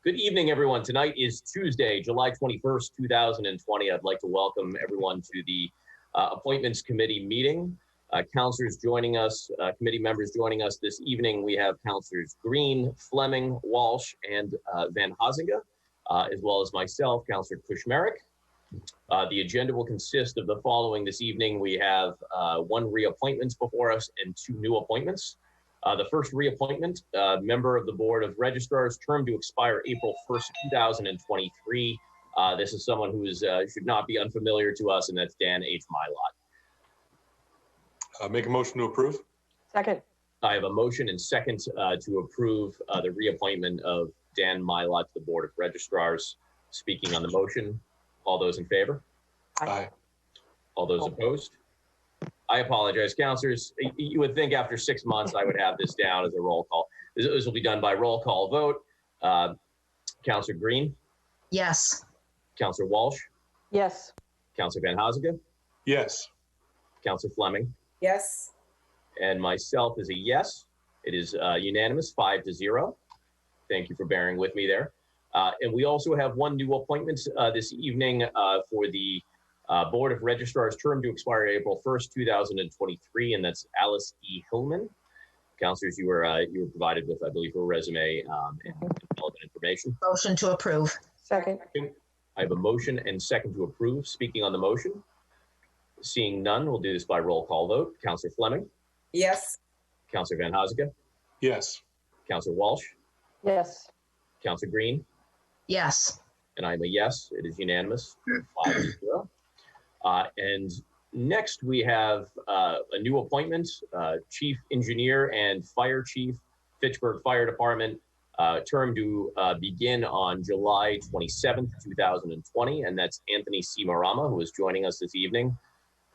Good evening, everyone. Tonight is Tuesday, July 21st, 2020. I'd like to welcome everyone to the Appointments Committee meeting. Councilors joining us, committee members joining us this evening. We have Councilors Green, Fleming, Walsh, and Van Hazinga, as well as myself, Councilor Kushmerek. The agenda will consist of the following this evening. We have one reappointments before us and two new appointments. The first reappointment, member of the Board of Registrars, term to expire April 1st, 2023. This is someone who is should not be unfamiliar to us, and that's Dan H. Mylott. Make a motion to approve. Second. I have a motion and second to approve the reappointment of Dan Mylott to the Board of Registrars. Speaking on the motion, all those in favor? Aye. All those opposed? I apologize, councilors. You would think after 6 months I would have this down as a roll call. This will be done by roll call vote. Councilor Green? Yes. Councilor Walsh? Yes. Councilor Van Hazinga? Yes. Councilor Fleming? Yes. And myself is a yes. It is unanimous, 5-0. Thank you for bearing with me there. And we also have one new appointment this evening for the Board of Registrars, term to expire April 1st, 2023, and that's Alice E. Hillman. Councilors, you were provided with, I believe, her resume and relevant information. Motion to approve. Second. I have a motion and second to approve. Speaking on the motion, seeing none, we'll do this by roll call vote. Councilor Fleming? Yes. Councilor Van Hazinga? Yes. Councilor Walsh? Yes. Councilor Green? Yes. And I'm a yes. It is unanimous, 5-0. And next we have a new appointment, Chief Engineer and Fire Chief, Fitchburg Fire Department, term to begin on July 27th, 2020, and that's Anthony C. Marama, who is joining us this evening.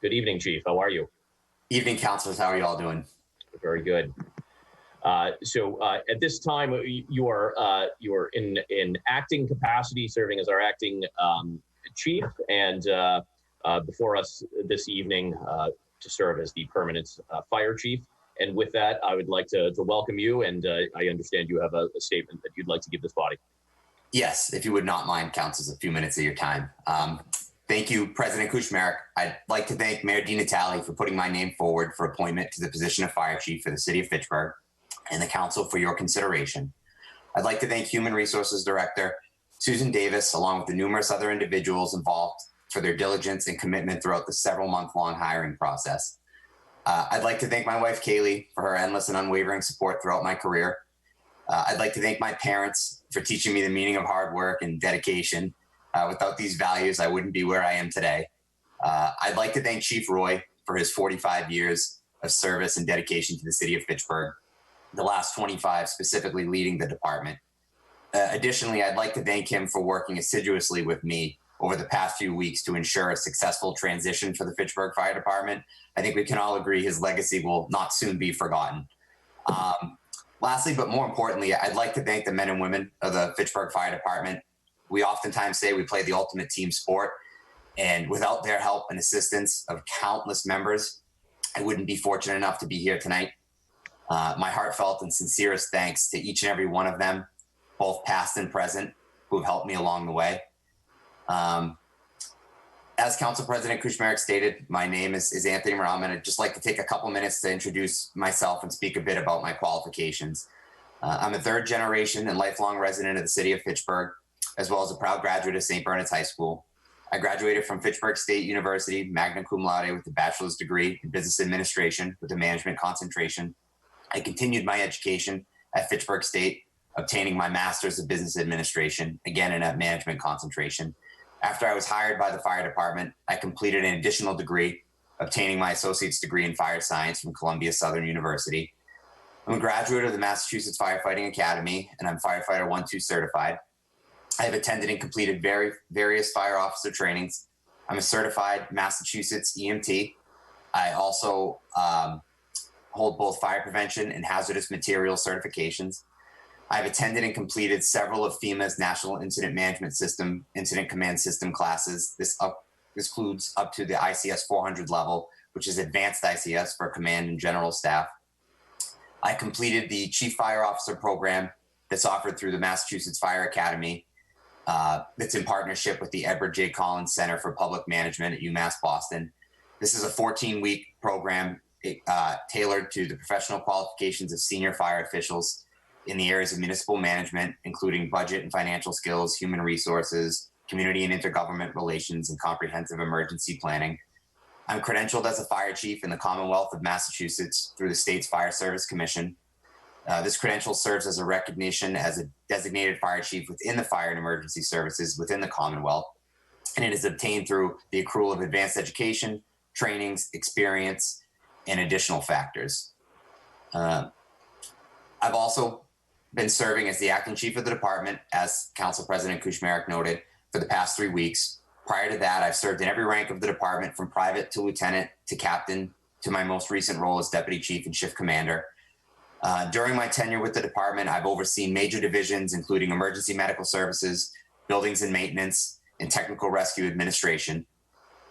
Good evening, Chief. How are you? Evening, councilors. How are you all doing? Very good. So at this time, you are in acting capacity, serving as our acting chief, and before us this evening to serve as the permanent fire chief. And with that, I would like to welcome you, and I understand you have a statement that you'd like to give this body. Yes, if you would not mind, councilors, a few minutes of your time. Thank you, President Kushmerek. I'd like to thank Mayor DiNatale for putting my name forward for appointment to the position of fire chief for the city of Fitchburg, and the council for your consideration. I'd like to thank Human Resources Director Susan Davis, along with the numerous other individuals involved, for their diligence and commitment throughout the several-month-long hiring process. I'd like to thank my wife, Kaylee, for her endless and unwavering support throughout my career. I'd like to thank my parents for teaching me the meaning of hard work and dedication. Without these values, I wouldn't be where I am today. I'd like to thank Chief Roy for his 45 years of service and dedication to the city of Fitchburg, the last 25 specifically leading the department. Additionally, I'd like to thank him for working assiduously with me over the past few weeks to ensure a successful transition for the Fitchburg Fire Department. I think we can all agree his legacy will not soon be forgotten. Lastly, but more importantly, I'd like to thank the men and women of the Fitchburg Fire Department. We oftentimes say we play the ultimate team sport, and without their help and assistance of countless members, I wouldn't be fortunate enough to be here tonight. My heartfelt and sincerest thanks to each and every one of them, both past and present, who have helped me along the way. As Council President Kushmerek stated, my name is Anthony Marama, and I'd just like to take a couple minutes to introduce myself and speak a bit about my qualifications. I'm a third generation and lifelong resident of the city of Fitchburg, as well as a proud graduate of St. Bernard's High School. I graduated from Fitchburg State University, magna cum laude, with a bachelor's degree in business administration with a management concentration. I continued my education at Fitchburg State, obtaining my master's of business administration, again in a management concentration. After I was hired by the fire department, I completed an additional degree, obtaining my associate's degree in fire science from Columbia Southern University. I'm a graduate of the Massachusetts Firefighting Academy, and I'm Firefighter 1-2 certified. I have attended and completed various fire officer trainings. I'm a certified Massachusetts EMT. I also hold both fire prevention and hazardous materials certifications. I've attended and completed several of FEMA's National Incident Management System Incident Command System classes. This includes up to the ICS 400 level, which is advanced ICS for command and general staff. I completed the Chief Fire Officer program that's offered through the Massachusetts Fire Academy. That's in partnership with the Edward J. Collins Center for Public Management at UMass Boston. This is a 14-week program tailored to the professional qualifications of senior fire officials in the areas of municipal management, including budget and financial skills, human resources, community and intergovernment relations, and comprehensive emergency planning. I'm credentialed as a fire chief in the Commonwealth of Massachusetts through the state's Fire Service Commission. This credential serves as a recognition as a designated fire chief within the fire and emergency services within the Commonwealth, and it is obtained through the accrual of advanced education, trainings, experience, and additional factors. I've also been serving as the acting chief of the department, as Council President Kuchmarek noted, for the past 3 weeks. Prior to that, I've served in every rank of the department, from private to lieutenant to captain, to my most recent role as deputy chief and shift commander. During my tenure with the department, I've overseen major divisions, including emergency medical services, buildings and maintenance, and technical rescue administration.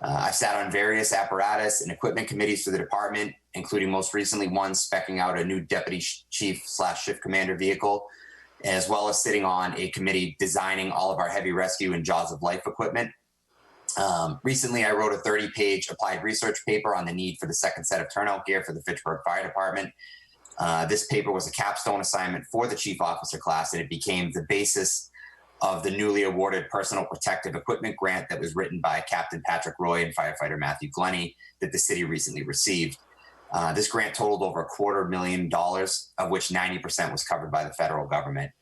I've sat on various apparatus and equipment committees for the department, including most recently one speccing out a new deputy chief / shift commander vehicle, as well as sitting on a committee designing all of our heavy rescue and Jaws of Life equipment. Recently, I wrote a 30-page applied research paper on the need for the second set of turnout gear for the Fitchburg Fire Department. This paper was a capstone assignment for the chief officer class, and it became the basis of the newly awarded personal protective equipment grant that was written by Captain Patrick Roy and firefighter Matthew Glennie that the city recently received. This grant totaled over $250,000, of which 90% was covered by the federal government.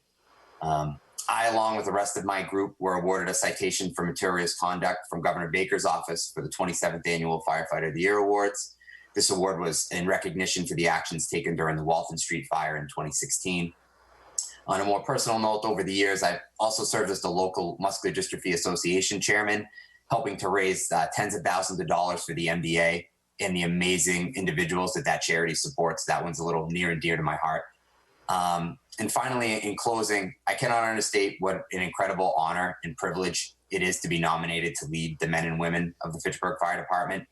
I, along with the rest of my group, were awarded a citation for meritorious conduct from Governor Baker's office for the 27th Annual Firefighter of the Year Awards. This award was in recognition for the actions taken during the Walton Street fire in 2016. On a more personal note, over the years, I've also served as the local Muscular Dystrophy Association chairman, helping to raise tens of thousands of dollars for the MDA and the amazing individuals that charity supports. That one's a little near and dear to my heart. And finally, in closing, I cannot understate what an incredible honor and privilege it is to be nominated to lead the men and women of the Fitchburg Fire Department.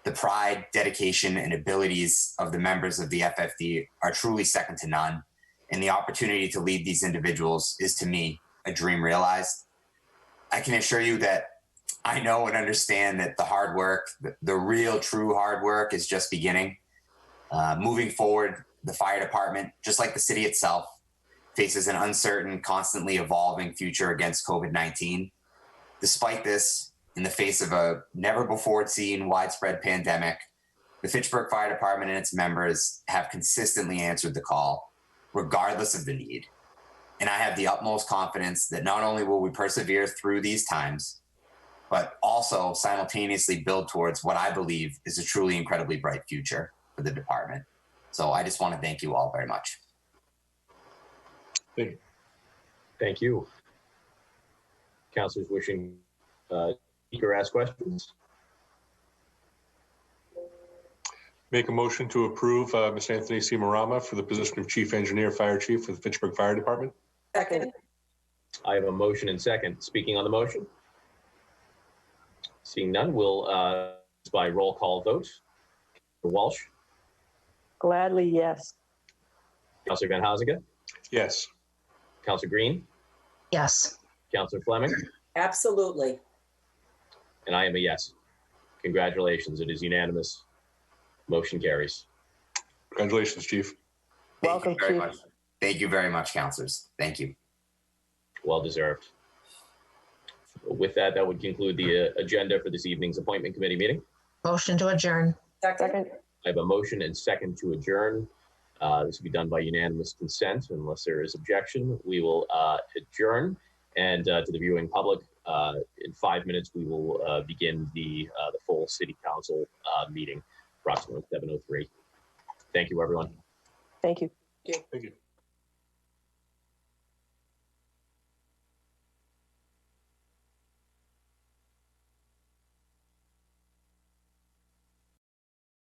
The pride, dedication, and abilities of the members of the FFD are truly second to none. And the opportunity to lead these individuals is, to me, a dream realized. I can assure you that I know and understand that the hard work, the real true hard work, is just beginning. Moving forward, the fire department, just like the city itself, faces an uncertain, constantly evolving future against COVID-19. Despite this, in the face of a never-before-seen widespread pandemic, the Fitchburg Fire Department and its members have consistently answered the call, regardless of the need. And I have the utmost confidence that not only will we persevere through these times, but also simultaneously build towards what I believe is a truly incredibly bright future for the department. So I just want to thank you all very much. Thank you. Thank you. Councilors wishing speaker ask questions? Make a motion to approve Ms. Anthony C. Marama for the position of Chief Engineer, Fire Chief for the Fitchburg Fire Department. Second. I have a motion and second. Speaking on the motion? Seeing none, we'll by roll call vote. Walsh, Gladly, yes. Councilor Van Hausingen, Yes. Councilor Green, Yes. Councilor Fleming, Absolutely. and I am a yes. Congratulations. It is unanimous. Motion carries. Congratulations, Chief. Welcome, you very Chief. much. Thank you very much, councilors. Thank you. Well deserved. With that, that would conclude the agenda for this evening's appointment committee meeting. Motion to adjourn. Second. I have a motion and second to adjourn. This will be done by unanimous consent. Unless there is objection, we will adjourn. And to the viewing public, in 5 minutes, we will begin the full city council meeting, approximately 7:03. Thank you, everyone. Thank you. Thank you.